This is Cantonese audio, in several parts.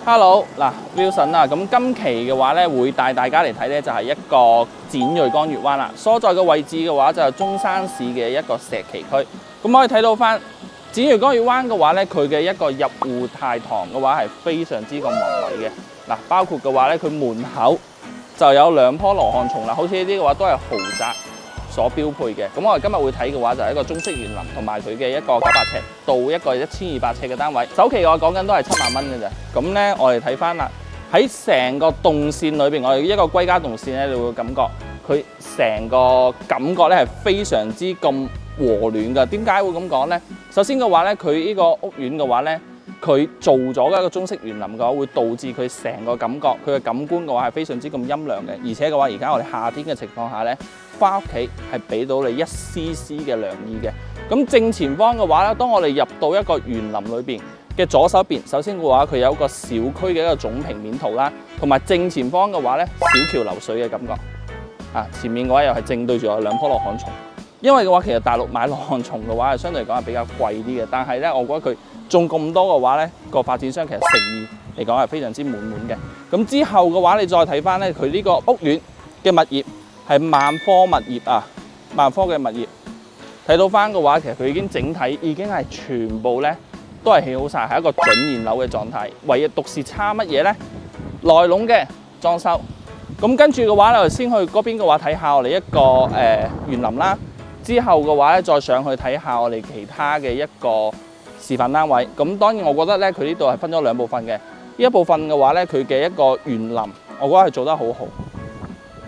Hello， 嗱 Wilson 啊，咁今期嘅話咧，會帶大家嚟睇咧，就係一個展瑞江月灣啦。所在嘅位置嘅話，就係中山市嘅一個石岐區。咁可以睇到翻展瑞江月灣嘅話咧，佢嘅一個入戶大堂嘅話係非常之咁宏偉嘅。嗱，包括嘅話咧，佢門口就有2棵羅漢松啦，好似呢啲嘅話都係豪宅所標配嘅。咁我哋今日會睇嘅話就係一個中式園林，同埋佢嘅一個900尺到一個1200尺嘅單位。首期我講緊都係7萬蚊嘅啫。咁咧我哋睇翻啦，喺成個動線裏邊，我哋一個歸家動線咧，你會感覺佢成個感覺咧係非常之咁和暖㗎。點解會咁講咧？首先嘅話咧，佢呢個屋苑嘅話咧，佢做咗嘅一個中式園林嘅話，會導致佢成個感覺，佢嘅感官嘅話係非常之咁陰涼嘅。而且嘅話，而家我哋夏天嘅情況下咧，翻屋企係俾到你一絲絲嘅涼意嘅。咁正前方嘅話咧，當我哋入到一個園林裏邊嘅左手邊，首先嘅話佢有一個小區嘅一個總平面圖啦，同埋正前方嘅話咧，小橋流水嘅感覺。前面嘅話又係正對住有2棵羅漢松。因為嘅話，其實大陸買羅漢松嘅話係相對嚟講係比較貴啲嘅，但係咧，我覺得佢種咁多嘅話咧，個發展商其實誠意嚟講係非常之滿滿嘅。咁之後嘅話，你再睇翻咧，佢呢個屋苑嘅物業係萬科物業啊，萬科嘅物業。睇到翻嘅話，其實佢已經整體已經係全部咧都係起好晒，係一個準現樓嘅狀態。唯一獨是差乜嘢咧？內籠嘅裝修。咁跟住嘅話咧，我哋先去嗰邊嘅話睇下我哋一個園林啦。之後嘅話咧，再上去睇下我哋其他嘅一個示範單位。咁當然我覺得咧，佢呢度係分咗2部分嘅。呢一部分嘅話咧，佢嘅一個園林，我覺得係做得好好。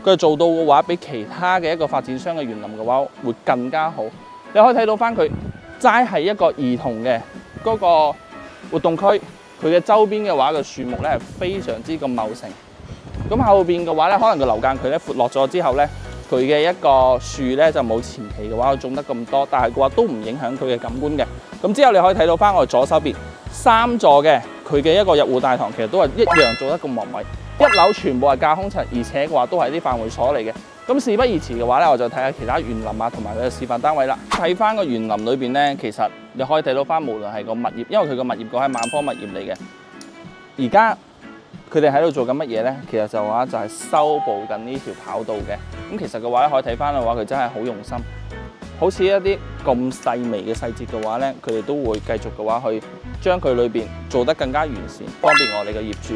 佢做到嘅話，比其他嘅一個發展商嘅園林嘅話，會更加好。你可以睇到翻佢齋係一個兒童嘅嗰個活動區，佢嘅周邊嘅話嘅樹木咧係非常之咁茂盛。咁後邊嘅話咧，可能個樓間距咧闊落咗之後咧，佢嘅一個樹咧就冇前期嘅話種得咁多，但係嘅話都唔影響佢嘅感官嘅。咁之後你可以睇到翻我哋左手邊3座嘅佢嘅一個入戶大堂，其實都係一樣做得咁宏偉。1樓全部係架空層，而且嘅話都係啲範圍所嚟嘅。咁事不宜遲嘅話咧，我就睇下其他園林啊，同埋佢嘅示範單位啦。睇翻個園林裏邊咧，其實你可以睇到翻，無論係個物業，因為佢個物業個係萬科物業嚟嘅。而家佢哋喺度做緊乜嘢咧？其實就話就係修補緊呢條跑道嘅。咁其實嘅話咧，可以睇翻嘅話，佢真係好用心。好似一啲咁細微嘅細節嘅話咧，佢哋都會繼續嘅話去將佢裏邊做得更加完善，方便我哋嘅業主。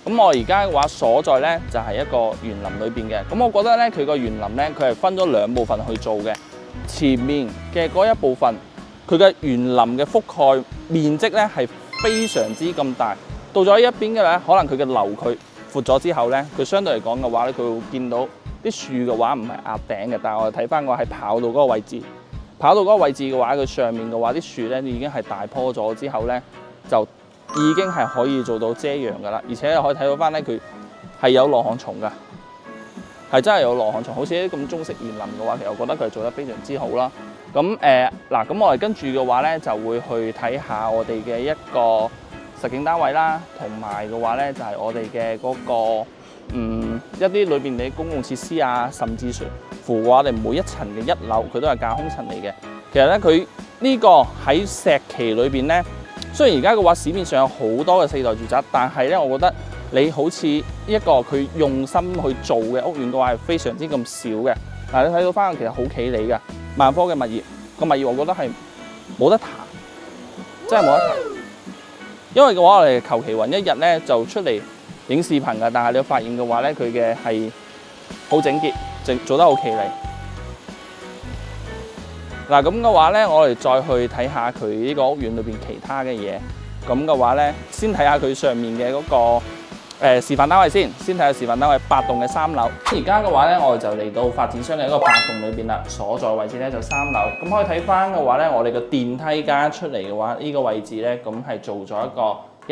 咁我而家嘅話所在咧就係一個園林裏邊嘅。咁我覺得咧佢個園林咧佢係分咗2部分去做嘅。前面嘅嗰一部分，佢嘅園林嘅覆蓋面積咧係非常之咁大。到咗一邊嘅咧，可能佢嘅樓距闊咗之後咧，佢相對嚟講嘅話咧，佢會見到啲樹嘅話唔係壓頂嘅，但係我哋睇翻個喺跑道嗰個位置，跑道嗰個位置嘅話，佢上面嘅話啲樹咧已經係大棵咗之後咧，就已經係可以做到遮陽㗎啦。而且可以睇到翻咧，佢係有羅漢松㗎，係真係有羅漢松。好似啲咁中式園林嘅話，其實我覺得佢做得非常之好啦。咁咁我哋跟住嘅話咧，就會去睇下我哋嘅一個實景單位啦，同埋嘅話咧就係我哋嘅嗰個一啲裏邊嘅公共設施啊，甚至乎我哋每一層嘅1樓佢都係架空層嚟嘅。其實咧佢呢個喺石岐裏邊咧，雖然而家嘅話市面上有好多嘅4代住宅，但係咧我覺得你好似一個佢用心去做嘅屋苑嘅話係非常之咁少嘅。嗱，你睇到翻其實好企理嘅萬科嘅物業，個物業我覺得係冇得彈，真係冇得彈。因為嘅話，我哋求其揾一日咧就出嚟影視頻㗎，但係你發現嘅話咧，佢嘅係好整潔，做得好企理。嗱咁嘅話咧，我哋再去睇下佢呢個屋苑裏邊其他嘅嘢。咁嘅話咧，先睇下佢上面嘅嗰個示範單位先睇下示範單位8棟嘅3樓。而家嘅話咧，我哋就嚟到發展商嘅一個8棟裏邊啦，所在位置咧就3樓。咁可以睇翻嘅話咧，我哋個電梯加出嚟嘅話，呢個位置咧，咁係做咗一個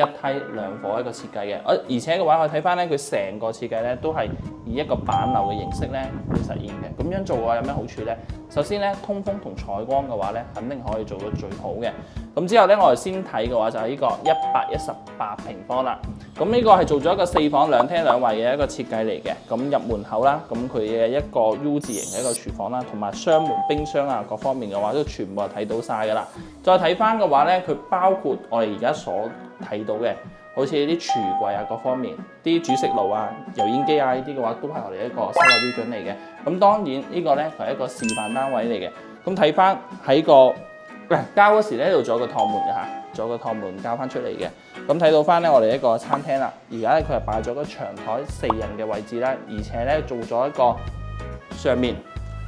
1梯2伙一個設計嘅。而且嘅話，可以睇翻咧，佢成個設計咧都係以一個板樓嘅形式咧去實現嘅。咁樣做嘅話有咩好處咧？首先咧，通風同採光嘅話咧，肯定可以做到最好嘅。咁之後咧，我哋先睇嘅話就係呢個118平方啦。咁呢個係做咗一個4房2廳2衛嘅一個設計嚟嘅。咁入門口啦，咁佢嘅一個 U 字形嘅一個廚房啦，同埋雙門冰箱啊各方面嘅話都全部係睇到晒㗎啦。再睇翻嘅話咧，佢包括我哋而家所睇到嘅好似啲櫥櫃啊各方面，啲煮食爐啊、油煙機啊呢啲嘅話，都係我哋一個收樓標準嚟嘅。咁當然呢個咧係一個示範單位嚟嘅。咁睇翻喺個交嗰時咧，呢度仲有個趟門嘅嚇，仲有個趟門交翻出嚟嘅。咁睇到翻咧，我哋一個餐廳啦，而家咧佢係擺咗個長台4人嘅位置啦，而且咧做咗一個上面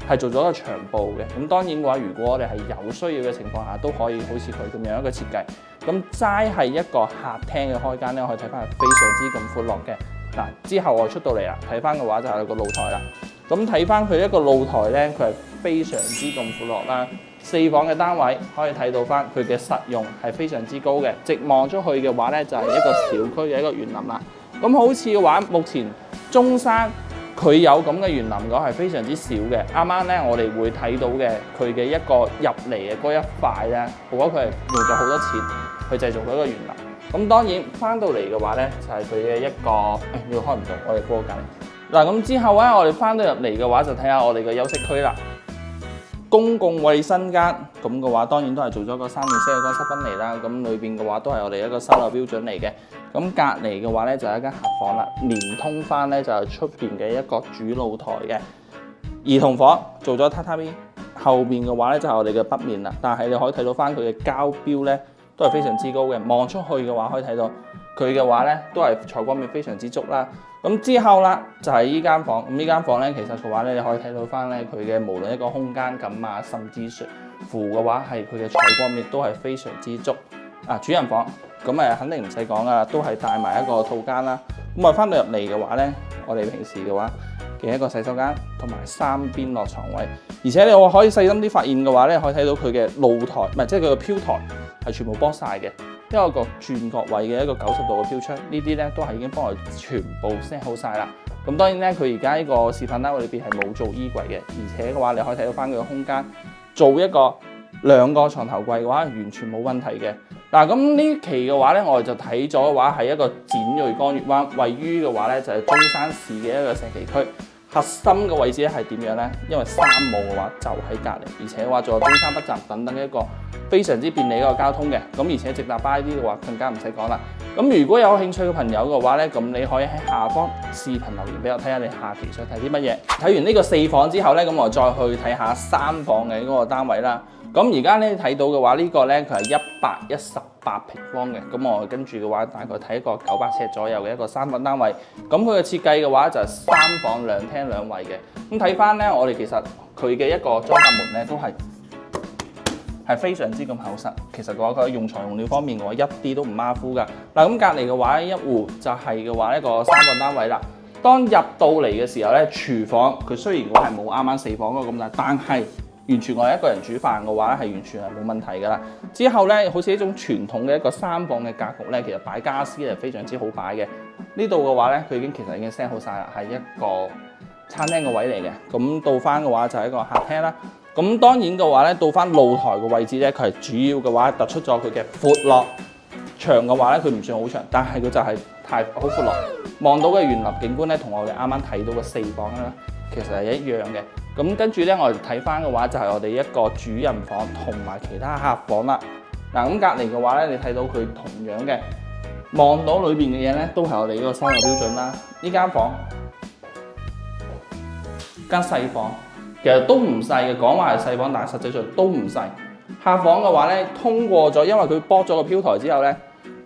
係做咗個長布嘅。咁當然嘅話，如果我哋係有需要嘅情況下，都可以好似佢咁樣一個設計。咁齋係一個客廳嘅開間咧，可以睇翻係非常之咁闊落嘅。嗱，之後我出到嚟啦，睇翻嘅話就係個露台啦。咁睇翻佢一個露台咧，佢係非常之咁闊落啦。4房嘅單位可以睇到翻佢嘅實用係非常之高嘅。直望出去嘅話咧，就係一個小區嘅一個園林啦。咁好似嘅話，目前中山佢有咁嘅園林嘅話係非常之少嘅。啱啱咧，我哋會睇到嘅佢嘅一個入嚟嘅嗰一塊咧，我覺得佢係用咗好多錢去製造佢一個園林。咁當然翻到嚟嘅話咧，就係佢嘅一個要開唔到，我哋過隔離。嗱，咁之後咧，我哋翻到入嚟嘅話，就睇下我哋嘅休息區啦。公共衛生間咁嘅話，當然都係做咗個3面式嘅乾濕分離啦。咁裏邊嘅話都係我哋一個收樓標準嚟嘅。咁隔離嘅話咧就係一間客房啦，連通翻咧就係出邊嘅一個主露台嘅兒童房，做咗榻榻米。後邊嘅話咧就係我哋嘅北面啦，但係你可以睇到翻佢嘅膠標咧都係非常之高嘅。望出去嘅話可以睇到佢嘅話咧都係採光面非常之足啦。咁之後啦，就係依間房。咁呢間房咧，其實嘅話咧，你可以睇到翻咧，佢嘅無論一個空間感啊，甚至乎嘅話係佢嘅採光面都係非常之足。主人房咁肯定唔使講啦，都係帶埋一個套間啦。咁翻到入嚟嘅話咧，我哋平時嘅話嘅一個洗手間同埋3邊落床位，而且你我可以細心啲發現嘅話咧，可以睇到佢嘅露台，唔係即係佢嘅飄台係全部剝晒嘅。一個轉角位嘅一個90度嘅飄窗，呢啲咧都係已經幫我全部 set 好晒啦。咁當然咧，佢而家呢個示範單位裏邊係冇做衣櫃嘅，而且嘅話你可以睇到翻佢嘅空間，做一個2個床頭櫃嘅話，完全冇問題嘅。嗱，咁呢期嘅話咧，我哋就睇咗嘅話係一個展銳江月灣，位於嘅話咧就係中山市嘅一個社企區。核心嘅位置咧係點樣咧？因為3務嘅話就喺隔離，而且嘅話仲有中山北站等等一個非常之便利嘅一個交通嘅。咁而且直達巴呢啲嘅話更加唔使講啦。咁如果有興趣嘅朋友嘅話咧，咁你可以喺下方視頻留言俾我睇下你下期想睇啲乜嘢。睇完呢個4房之後咧，咁我再去睇下3房嘅嗰個單位啦。咁而家咧睇到嘅話，呢個咧佢係118平方嘅。咁我跟住嘅話，大概睇一個900尺左右嘅一個3房單位。咁佢嘅設計嘅話就係3房2廳2衛嘅。咁睇翻咧，我哋其實佢嘅一個裝甲門咧都係非常之咁厚實。其實嘅話，佢用材用料方面嘅話，一啲都唔馬虎㗎。嗱，咁隔離嘅話，一戶就係嘅話一個3房單位啦。當入到嚟嘅時候咧，廚房佢雖然我係冇啱啱4房嗰個咁大，但係完全我係一個人煮飯嘅話咧，係完全係冇問題㗎啦。之後咧，好似呢種傳統嘅一個3房嘅格局咧，其實擺家私係非常之好擺嘅。呢度嘅話咧，佢其實已經 set 好晒啦，係一個餐廳嘅位嚟嘅。咁到翻嘅話就係一個客廳啦。咁當然嘅話咧，到翻露台嘅位置咧，佢係主要嘅話突出咗佢嘅闊落。長嘅話咧，佢唔算好長，但係佢就係好闊落。望到嘅園林景觀咧，同我哋啱啱睇到嘅4房咧，其實係一樣嘅。咁跟住咧，我哋睇翻嘅話就係我哋一個主人房同埋其他客房啦。嗱，咁隔離嘅話咧，你睇到佢同樣嘅望到裏邊嘅嘢咧，都係我哋呢個收樓標準啦。呢間房間細房其實都唔細嘅，講話係細房，但係實際上都唔細。客房嘅話咧，通過咗，因為佢剝咗個飄台之後咧，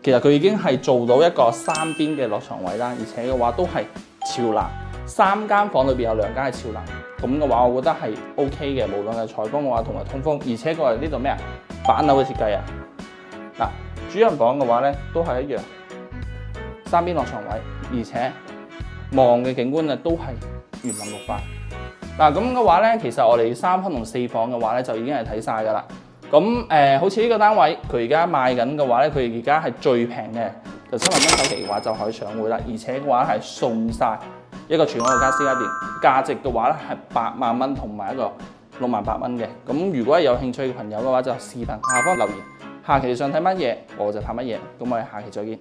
其實佢已經係做到一個3邊嘅落床位啦，而且嘅話都係朝南。3間房裏邊有2間係朝南，咁嘅話我覺得係 OK 嘅，無論係採光嘅話同埋通風，而且佢係呢度咩啊板樓嘅設計啊。嗱，主人房嘅話咧都係一樣，3邊落床位，而且望嘅景觀啊都係園林綠化。嗱，咁嘅話咧，其實我哋3房同4房嘅話咧就已經係睇晒㗎啦。咁好似呢個單位佢而家賣緊嘅話咧，佢而家係最平嘅，就7萬蚊首期嘅話就可以上會啦，而且嘅話係送晒一個全屋嘅家私家電，價值嘅話咧係8萬蚊同埋一個6萬8蚊嘅。咁如果係有興趣嘅朋友嘅話，就視頻下方留言，下期想睇乜嘢我就拍乜嘢。咁我哋下期再見。